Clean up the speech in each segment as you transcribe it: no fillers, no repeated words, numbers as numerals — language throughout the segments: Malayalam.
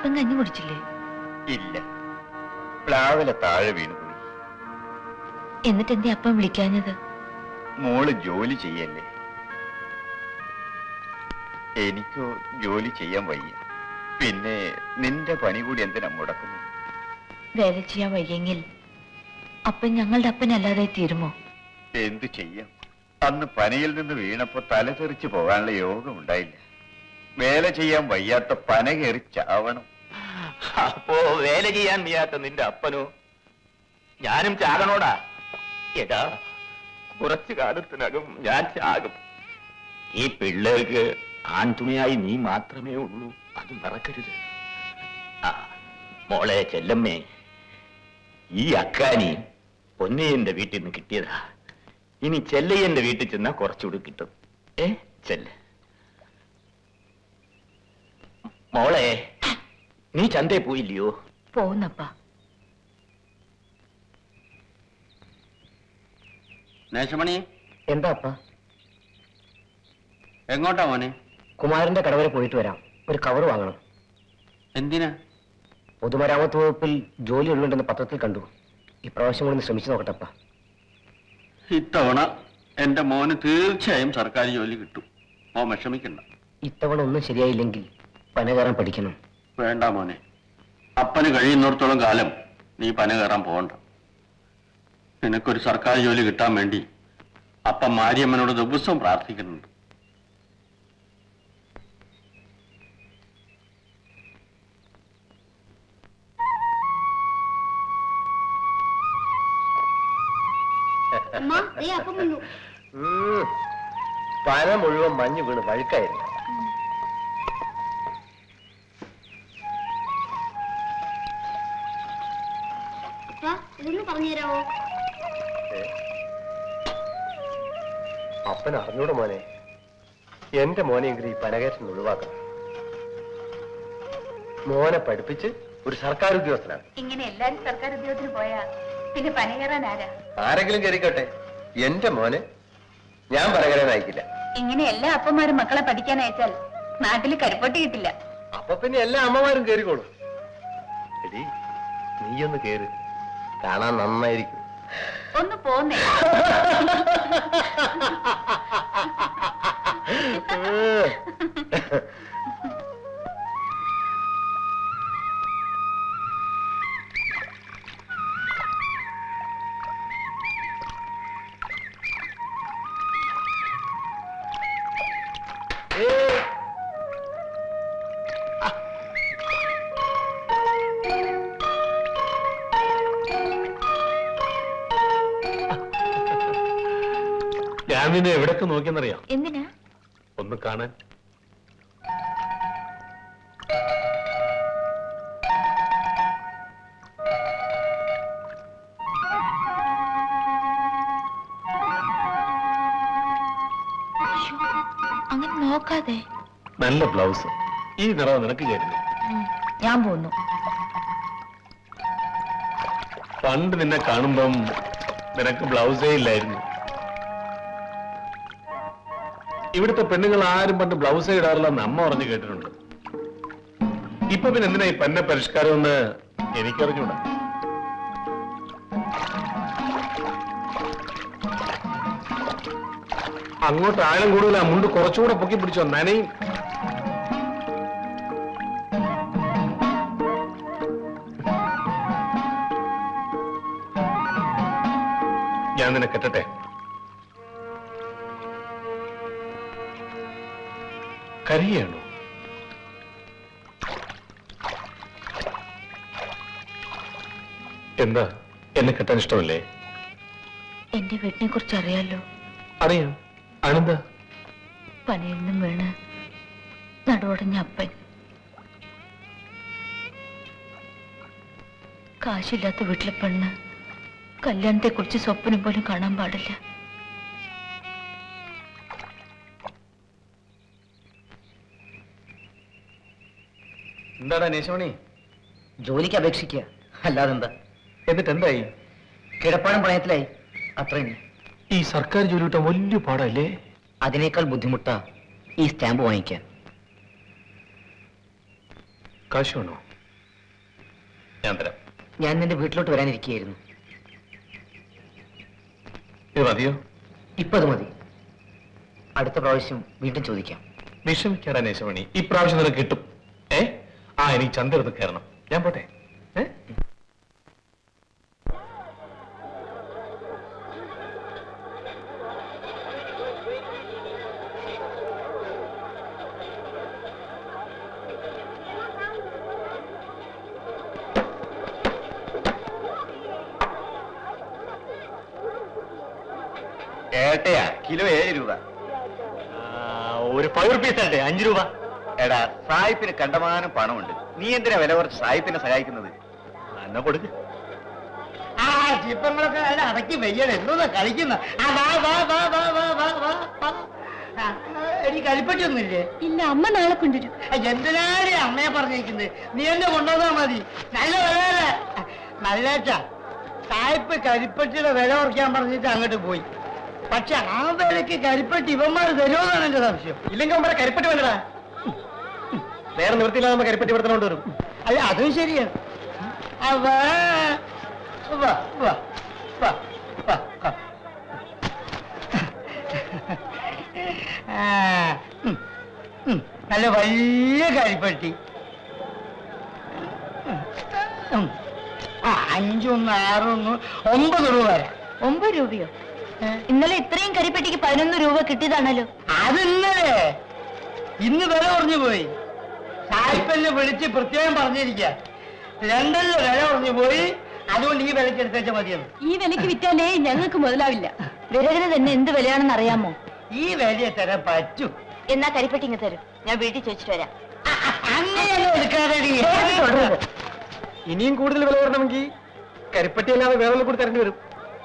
അപ്പൻ കഞ്ഞി കുടിച്ചില്ലേ? ഇല്ല, പ്ലാവിലെ താഴെ വീണുപോയി. എന്നിട്ട് എന്തേ അപ്പം വിളിക്കാഞ്ഞത്? മോള് ജോലി ചെയ്യല്ലേ? എനിക്കോ ജോലി ചെയ്യാൻ വയ്യ. പിന്നെ നിന്റെ പണി കൂടി എന്തിനാ മുടക്കുന്നു? വേല ചെയ്യാൻ വയ്യെങ്കിൽ അപ്പൻ ഞങ്ങളുടെ അപ്പനല്ലാതെ തീരുമോ? എന്തു ചെയ്യാം? അന്ന് പനയിൽ നിന്ന് വീണപ്പോ തലതെറിച്ച് പോകാനുള്ള യോഗം ഉണ്ടായില്ല. വേല ചെയ്യാൻ വയ്യാത്ത പന കയറി ചാവണം. അപ്പോ വേല ചെയ്യാൻ വയ്യാത്ത നിന്റെ അപ്പനോ? ഞാനും ചാകണോടാ. എടാ, കുറച്ചു കാലത്തിനകം ഞാൻ ചാകും. ഈ പിള്ളേർക്ക് ആൺതുണിയായി നീ മാത്രമേ ഉള്ളൂ, അത് മറക്കരുത്. ആ മോളെ ചെല്ലമ്മേ, ഈ അക്കാനി പൊന്നയ്യന്റെ വീട്ടിൽ നിന്ന് കിട്ടിയതാ. ഇനി ചെല്ലയ്യന്റെ വീട്ടിൽ ചെന്നാ കുറച്ചുകൂടി കിട്ടും. ചെല്ല മോളെ. നീ ചന്തേ പോയില്ലയോ? പോകുന്നപ്പാ. നേശമണി, എന്താ അപ്പ? എങ്ങോട്ടാ മോനെ? കുമാരന്റെ കട വരെ പോയിട്ട് വരാം. ഒരു കവർ വാങ്ങണം. എന്തിനാ? പൊതുമരാമത്ത് വകുപ്പിൽ ജോലി ഉള്ളുണ്ടെന്ന് പത്രത്തിൽ കണ്ടു. ഇപ്രാവശ്യം കൂടി ശ്രമിച്ചു നോക്കട്ടപ്പ. ഇത്തവണ എന്റെ മോന് തീർച്ചയായും സർക്കാർ ജോലി കിട്ടും. മോൻ വിഷമിക്കണ്ട. ഇത്തവണ ഒന്നും ശരിയായില്ലെങ്കിൽ പന കയറാൻ പഠിക്കണം. വേണ്ട മോനെ, അപ്പന് കഴിയുന്നിടത്തോളം കാലം നീ പന കയറാൻ പോകണ്ട. നിനക്കൊരു സർക്കാർ ജോലി കിട്ടാൻ വേണ്ടി അപ്പൻ മാരിയമ്മനോട് ദിവസവും പ്രാർത്ഥിക്കുന്നുണ്ട്. പന മുഴുവൻ മഞ്ഞ് വീണ് വഴുക്കായിരുന്നു. ഇതൊന്ന് പറഞ്ഞുതരാമോ? അപ്പൻ അറിഞ്ഞൂടെ മോനെ. എന്റെ മോനെങ്കിലും ഈ പനകയറ്റം ഒഴിവാക്കണം. മോനെ പഠിപ്പിച്ച് ഒരു സർക്കാർ ഉദ്യോഗസ്ഥനാണ്. ഇങ്ങനെ എല്ലാരും സർക്കാർ ഉദ്യോഗത്തിന് പോയാ പിന്നെ പന കയറാൻ ആരാ? ആരെങ്കിലും കയറിക്കോട്ടെ, എന്റെ മോനെ ഞാൻ പനകരാൻ അയക്കില്ല. ഇങ്ങനെ എല്ലാ അപ്പന്മാരും മക്കളെ പഠിക്കാൻ അയച്ചാൽ നാട്ടില് കരിപ്പൊട്ടി കിട്ടില്ല. അപ്പൊ പിന്നെ എല്ലാ അമ്മമാരും കയറിക്കോളും. എടി, നീയൊന്ന് കേറ്, കാണാൻ നന്നായിരിക്കും. ഒന്ന് പോന്നേ. ഞാൻ നിന്നെ എവിടൊക്കെ നോക്കിയെന്നറിയാം? എന്തിനാ? ഒന്ന് കാണാൻ. അങ്ങനെ നോക്കാതെ. നല്ല ബ്ലൗസ്. ഈ നിറം നിനക്ക് ചേരുന്നു. ഞാൻ പോന്നു. പണ്ട് നിന്നെ കാണുമ്പം നിനക്ക് ബ്ലൗസേ ഇല്ലായിരുന്നു. ഇവിടുത്തെ പെണ്ണുങ്ങൾ ആരും പണ്ട് ബ്ലൗസേ ഇടാറില്ലെന്ന് അമ്മ പറഞ്ഞു കേട്ടിട്ടുണ്ട്. ഇപ്പൊ പിന്നെ എന്തിനാ ഈ പന്ന പരിഷ്കാരം എന്ന് എനിക്കറിഞ്ഞൂടാ. അങ്ങോട്ട് ആഴം കൂടുതൽ, ആ മുണ്ട് കുറച്ചുകൂടെ പൊക്കി പിടിച്ചോ, നനയും. ഞാൻ നിന്നെ കെട്ടട്ടെ? കരയാണോ? എന്താ, എന്നെ കെട്ടാൻ ഇഷ്ടമല്ലേ? എന്റെ വീട്ടിനെ കുറിച്ച് അറിയാലോ. അറിയാം. അതെന്താ? പനയിൽ നിന്നും വീണ് നടുവടഞ്ഞ അപ്പൻ. കാശില്ലാത്ത വീട്ടിലെ പെണ്ണ് കല്യാണത്തെ കുറിച്ച് സ്വപ്നം പോലും കാണാൻ പാടില്ല. എന്താടാ നേശമണി? ജോലിക്ക് അപേക്ഷിക്കുക, അല്ലാതെന്താ? എന്നിട്ട് എന്തായി? കിടപ്പാടം പണയത്തിലായി, അത്രയും. ഈ സർക്കാർ ജോലി കിട്ടാൻ വലിയ പാടല്ലേ? അതിനേക്കാൾ ബുദ്ധിമുട്ടാ ഈ സ്റ്റാമ്പ് വാങ്ങിക്കാൻ. കാശ് വേണോ? ഞാൻ നിന്റെ വീട്ടിലോട്ട് വരാനിരിക്കുകയായിരുന്നു. ഇത് മതിയോ? ഇപ്പൊ അത് മതി. അടുത്ത പ്രാവശ്യം വീണ്ടും ചോദിക്കാം. വിഷമിക്കാടാ നേശമണി, ഇപ്രാവശ്യം നിനക്ക് കിട്ടും. എനിക്ക് ചന്ദ്രത്ത് കയറണം. ഞാൻ പോട്ടെ. ഏട്ടയാ, കിലോ 7 രൂപ. ഒരു 5 rupees ആട്ടെ, 5 രൂപ. എടാ, സായിപ്പിന് കണ്ടമാനം പണമുണ്ട്. നീ എന്തിനാ വില കുറച്ച് സായിപ്പിനെ സഹായിക്കുന്നത്? എന്നാ കൊടുക്ക്. ചിപ്പങ്ങളൊക്കെ അടക്കി വെയ്യണം. എന്തോന്നാ കളിക്കുന്ന? എനിക്ക് കരിപ്പറ്റൊന്നുമില്ലേ? ഇല്ല, അമ്മ നാളെ കൊണ്ടുവരും. എന്തിനാണ് അമ്മയെ പറഞ്ഞിരിക്കുന്നത്? നീ എന്നെ കൊണ്ടുവന്നാ മതി. നല്ല വില. നല്ല സായിപ്പ് കരിപ്പറ്റിയുടെ വില കുറയ്ക്കാൻ പറഞ്ഞിട്ട് അങ്ങോട്ട് പോയി. പക്ഷെ ആ വിലക്ക് കരിപ്പറ്റി ഇവന്മാർ തരുമെന്നാണ് എന്റെ സംശയം. ഇല്ലെങ്കിൽ അവരെ കരിപ്പറ്റി വേണ്ടടാ. വേറെ നിവൃത്തിയില്ലാതെ കരിപ്പറ്റി ഇവിടെ കൊണ്ടുവരും. അല്ല, അതും ശരിയാണ്. നല്ല വലിയ കരിപ്പട്ടി. 5, 6, 9 രൂപ വരെ. 9 രൂപയോ? ഇന്നലെ ഇത്രയും കരിപ്പെട്ടിക്ക് 11 രൂപ കിട്ടിയതാണല്ലോ. അത് ഇന്നലെ. ഇന്ന് വില കുറഞ്ഞു പോയി. സായിപ്പന്നെ വിളിച്ച് പ്രത്യേകം പറഞ്ഞിരിക്കുക, ലണ്ടനിലെ വില കുറഞ്ഞു പോയി, അതുകൊണ്ട് ഈ വിലക്ക് എടുത്തേച്ചാൽ മതിയെന്ന്. ഈ വിലക്ക് വിറ്റാലേ ഞങ്ങൾക്ക് മുതലാവില്ല. വിറകിന് തന്നെ എന്ത് വിലയാണെന്ന് അറിയാമോ? ഈ വിലയെ തരാൻ പറ്റൂ. എന്നാ കരിപ്പെട്ടി ഇങ്ങ് തരും, ഞാൻ വീട്ടിൽ ചോദിച്ചിട്ട് വരാം. അങ്ങനെയല്ലേ എടുക്കാതെ. ഇനിയും കൂടുതൽ വില വരണമെങ്കിൽ കരിപ്പട്ടി അല്ലാതെ വേറെ കൂടി തരേണ്ടി വരും.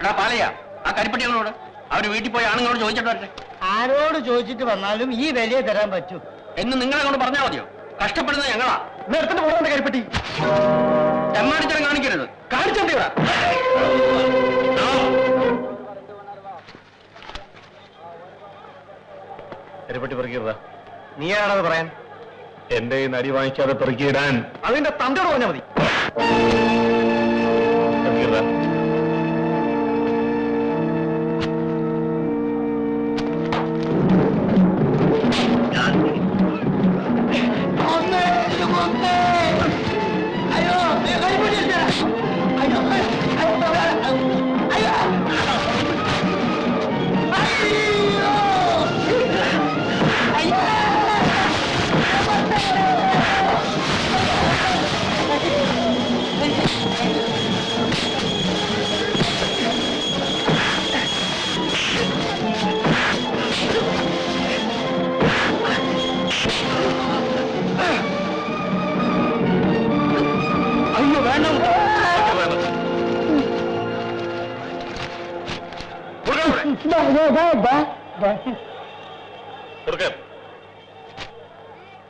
എടാ പാലയ്യ, ആ കരിപ്പട്ടികളോട് അവര് വീട്ടിൽ പോയി ആണുങ്ങളോട് ചോദിച്ചിട്ട് വരട്ടെ. ആരോട് ചോദിച്ചിട്ട് വന്നാലും ഈ വിലയെ തരാൻ പറ്റൂ എന്ന് നിങ്ങളെ കൊണ്ട് പറഞ്ഞാൽ മതിയോ? കഷ്ടപ്പെടുന്നത് ഞങ്ങളാ. നേരത്തെ പോകേണ്ട കരിപ്പട്ടി ചെമ്മാടിത്തരം കാണിക്കരുത്. കാണിച്ചോണ്ടേ. കരിപ്പട്ടി പെറുക്കിയതാ. നീയാണത് പറയാൻ? എന്റെ ഈ നടി വാങ്ങിക്കാതെ പെറുക്കിയിടാൻ അതിന്റെ തന്തയോട് പറഞ്ഞാൽ മതി. പെറുക്കിയതാ.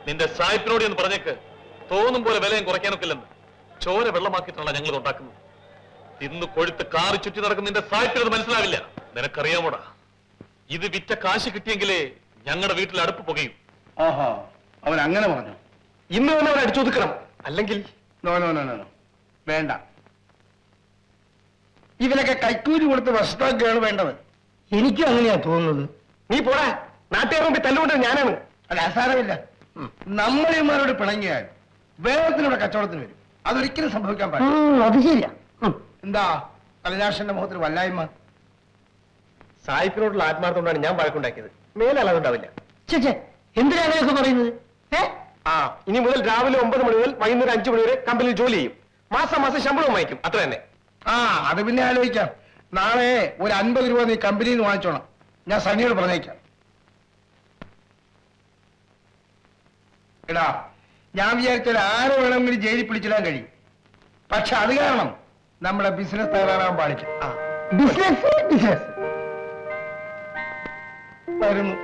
നിന്റെ സായിപ്പിനോട് എന്ന് പറഞ്ഞേക്ക്, തോന്നും പോലെ വിലയും കുറയ്ക്കാനൊക്കില്ലെന്ന്. ചോര വെള്ളമാക്കിയിട്ടുള്ള ഞങ്ങൾ ഉണ്ടാക്കുന്നത്. ഇന്ന് കൊഴുത്ത് കാറി ചുറ്റി നടക്കുന്ന നിന്റെ സായിപ്പിനത് മനസ്സിലാവില്ല. നിനക്കറിയാമോടാ, ഇത് വിറ്റ കാശ് കിട്ടിയെങ്കിലേ ഞങ്ങളുടെ വീട്ടിൽ അടുപ്പ് പുകയും. ആഹാ, അവൻ അങ്ങനെ പറഞ്ഞു. ഇന്ന് തന്നെ അവരെ അടിച്ചൊതുക്കണം. അല്ലെങ്കിൽ നോ നോ നോ നോ, വേണ്ട. ഇവനൊക്കെ കൈക്കൂലി കൊടുത്ത് വശത്താക്കുകയാണ് വേണ്ടത്. എനിക്കും അങ്ങനെയാ തോന്നുന്നത്. നീ പോടാ, നാട്ടുകാർ മുമ്പിൽ തല്ലുകൊണ്ടത് ഞാനാണ്. അല്ല, അസാരമില്ല. നമ്മളിമാരോട് പിണങ്ങിയാൽ വേഗത്തിലൂടെ കച്ചവടത്തിന് വരും. അതൊരിക്കലും സംഭവിക്കാൻ പാടില്ല. അത് ശരിയാ. എന്താ കലനാശന്റെ മുഖത്തിന് വല്ലായ്മ? സായിപ്പിനോടുള്ള ആത്മാർത്ഥം ഞാൻ വഴക്കുണ്ടാക്കിയത്. മേലെ അളവുണ്ടാവില്ല. ചേ, എന്തിനാ അങ്ങനെയൊക്കെ പറയുന്നത്? ഇനി മുതൽ രാവിലെ 9 മണി മുതൽ വൈകുന്നേരം 5 മണി വരെ കമ്പനിയിൽ ജോലി ചെയ്യും. മാസം ശമ്പളവും വാങ്ങിക്കും. അത്ര തന്നെ. അത് പിന്നെ ആലോചിക്കാം. നാളെ ഒരു 50 രൂപ നീ കമ്പനിയിൽ നിന്ന് വാങ്ങിച്ചോണം. ഞാൻ സണ്ണിയോട് പറഞ്ഞേക്കാം. എടാ, ഞാൻ വിചാരിച്ചാൽ ആരെ വേണമെങ്കിലും ജയിലിൽ പിടിച്ചിടാൻ കഴിയും. പക്ഷെ അത് കാരണം നമ്മുടെ ബിസിനസ് തകരാറാൻ പാടില്ല. ബിസിനസ് വരുന്നു.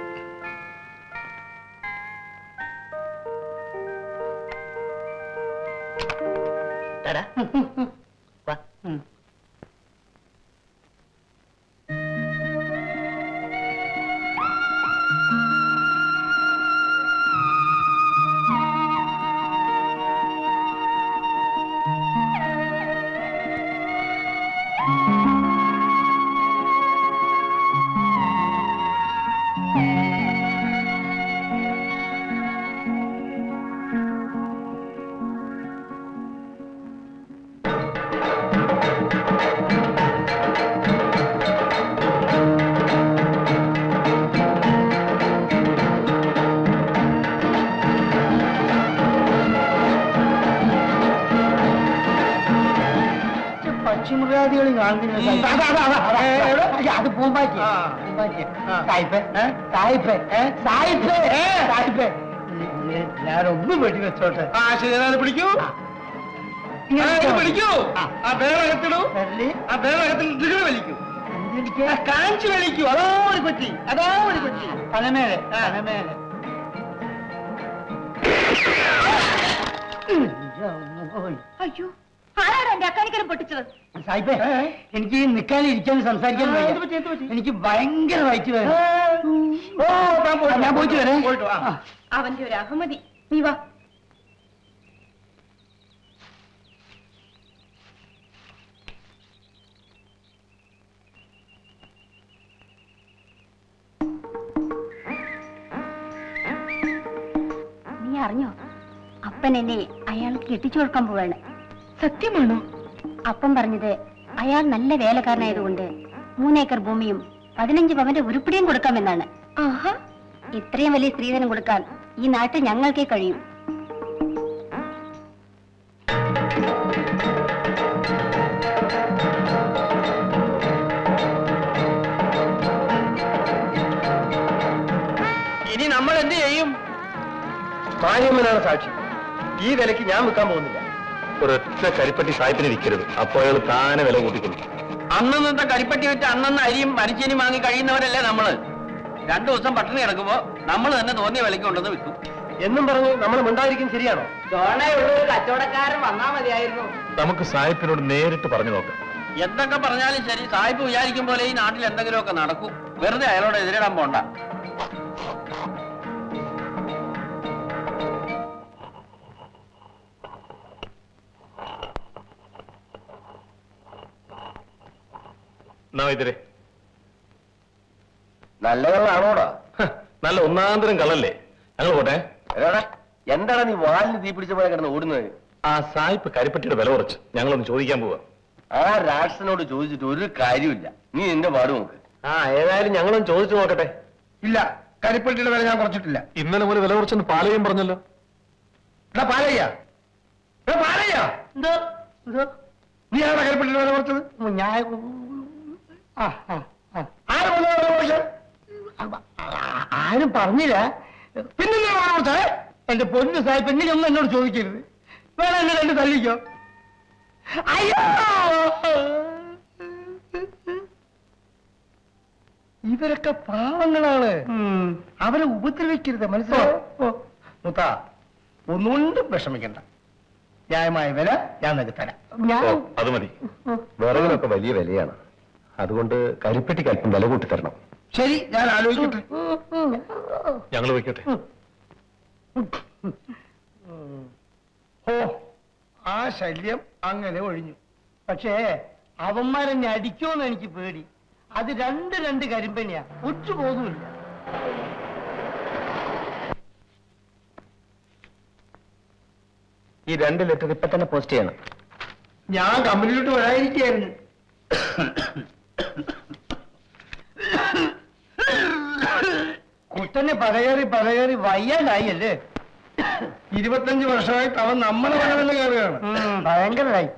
പക്ഷിമൃഗാദികളും കാണുന്നില്ല. അത് പൂമ്പാറ്റി. ഞാനൊന്നും വെടി വെച്ചോട്ടെ. ശരി, പിടിക്കൂ പിടിക്കൂ. ആ വേറകത്തിടൂ. ആ വേറകത്തിൽ വലിക്കൂ. കാണിച്ചു വലിക്കൂ. അതോ ഒരു കൊച്ചി, അതോ ഒരു കൊച്ചി. തലമേലെ തലമേലെ. അയ്യോ, ആരാണ് എന്റെ അക്കാനിക്കരം പൊട്ടിച്ചത്? സായിപ്പേ, എനിക്ക് നിൽക്കാനും ഇരിക്കാനും സംസാരിക്കാൻ വയ്യ. എനിക്ക് ഭയങ്കര വയറ്റ് വേദന. ഞാൻ പോയിട്ട് വരാം. അവന്റെ ഒരു അഹമ്മതി. നീ വാ. നീ അറിഞ്ഞോ, അപ്പൻ എന്നെ അയാൾക്ക് കെട്ടിച്ചു കൊടുക്കാൻ പോവാണ്. സത്യമാണോ? അപ്പം പറഞ്ഞത് അയാൾ നല്ല വേലക്കാരനായതുകൊണ്ട് 3 ഏക്കർ ഭൂമിയും 15 പവന്റെ ഉരുപ്പിടിയും കൊടുക്കാമെന്നാണ്. ആഹാ, ഇത്രയും വലിയ സ്ത്രീധനം കൊടുക്കാൻ ഈ നാട്ടിൽ ഞങ്ങൾക്കേ കഴിയും. ഇനി നമ്മൾ എന്ത് ചെയ്യും? മാര്യമ്മനാണ് സാക്ഷി. ഈ വിലക്ക് ഞാൻ വിൽക്കാൻ പോകുന്നില്ല. ഒരൊറ്റ കരിപ്പട്ടി സായിപ്പിന് ഇരിക്കരുത്. അപ്പോൾ അയാൾ താനെ വില കൂട്ടിക്കൊള്ളു. അന്നത്തെ കരിപ്പട്ടി വെച്ച് അന്നന്ന് അരിയും മരിച്ചേനും വാങ്ങി കഴിയുന്നവരല്ലേ നമ്മള്. 2 ദിവസം പട്ടിണി കിടക്കുമ്പോ നമ്മൾ തന്നെ തോന്നിയ വിലക്ക് കൊണ്ടുവന്ന് വിൽക്കും എന്നും പറഞ്ഞ് നമ്മൾ മിണ്ടാതിരിക്കും. ശരിയാണോ? ചോണയുള്ളൊരു കച്ചവടക്കാരൻ വന്നാ മതിയായിരുന്നു. നമുക്ക് സായിപ്പിനോട് നേരിട്ട് പറഞ്ഞു നോക്കാം. എന്തൊക്കെ പറഞ്ഞാലും ശരി, സായിപ്പ് വിചാരിക്കും പോലെ ഈ നാട്ടിൽ എന്തെങ്കിലുമൊക്കെ നടക്കും. വെറുതെ അയാളോട് എതിരിടാൻ പോണ്ട. ഇതിരെ നല്ല കള്ളാണോടാ? നല്ല ഒന്നാന്തരം കള്ളല്ലേ? ഞങ്ങൾ പോട്ടെ. എന്താണ് നീ വാലിന് തീ പിടിച്ച പോലെ കിടന്ന് ഓടുന്നത്? ആ സായിപ്പ് കരിപ്പട്ടിയുടെ വില കുറച്ച് ഞങ്ങളൊന്ന് ചോദിക്കാൻ പോവാ. ആ രാക്ഷസനോട് ചോദിച്ചിട്ട് ഒരു കാര്യമില്ല. നീ എന്റെ പാട് നോക്ക്. ഏതായാലും ഞങ്ങളൊന്ന് ചോദിച്ചു നോക്കട്ടെ. ഇല്ല, കരിപ്പട്ടിയുടെ വില ഞാൻ കുറച്ചിട്ടില്ല. ഇന്നലെ മുതൽ വില കുറച്ചെന്ന് പാലയും പറഞ്ഞല്ലോ. പാലയ്യ, നീ ആരാ കരിപ്പട്ടിയുടെ വില കുറച്ചത്? ആരും പറഞ്ഞില്ല. പിന്നെ എന്റെ പൊന്നു സാഹിബ്, ഇങ്ങനെയൊന്നും എന്നോട് ചോദിക്കരുത്. വേണം എന്നെ 2 തല്ലിക്കോ. അയ്യോ, ഇവരൊക്കെ പാവങ്ങളാണ്. അവരെ ഉപദ്രവിക്കരുത്, മനസ്സിലായോ? മുത്ത, ഒന്നുകൊണ്ടും വിഷമിക്കണ്ട. ന്യായമായ വില ഞാൻ നിനക്ക് തരാം. അത് മതി. വിറകിനൊക്കെ വലിയ വിലയാണ്. അതുകൊണ്ട് കരിപ്പെട്ടിക്ക് അല്പം വില കൂട്ടി തരണം. ശരി, ഞാൻ ആലോചിക്കട്ടെ. ഞങ്ങൾ വയ്ക്കട്ടെ. ഓ, ആ ശല്യം അങ്ങനെ ഒഴിഞ്ഞു. പക്ഷേ അവന്മാരെന്നെ അടിക്കുമെന്ന് എനിക്ക് പേടി. അത് 2 കരിമ്പനിയാ, ഒറ്റ പോകുന്നില്ല. ഈ 2 ലെറ്റർ ഇപ്പൊ തന്നെ പോസ്റ്റ് ചെയ്യണം. ഞാൻ കമ്പനിയിലോട്ട് വരാതിരിക്കുകയായിരുന്നു. കുട്ടനെ പതകേറി വയ്യാണ്ടായി അല്ലേ? 25 വർഷമായിട്ട് അവൻ നമ്മളെ വരവെന്ന് കയറുകയാണ്. ഭയങ്കരമായി.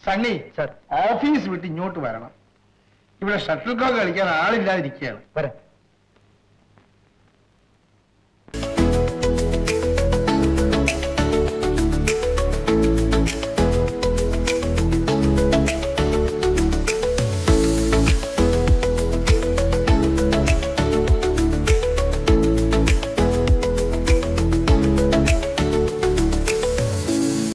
സണ്ണി ഓഫീസ് വിട്ട് ഇങ്ങോട്ട് വരണം. ഇവിടെ ഷട്ടിൽ കോക്ക് കളിക്കാൻ ആളില്ലാതിരിക്കുകയാണ്. വരാം.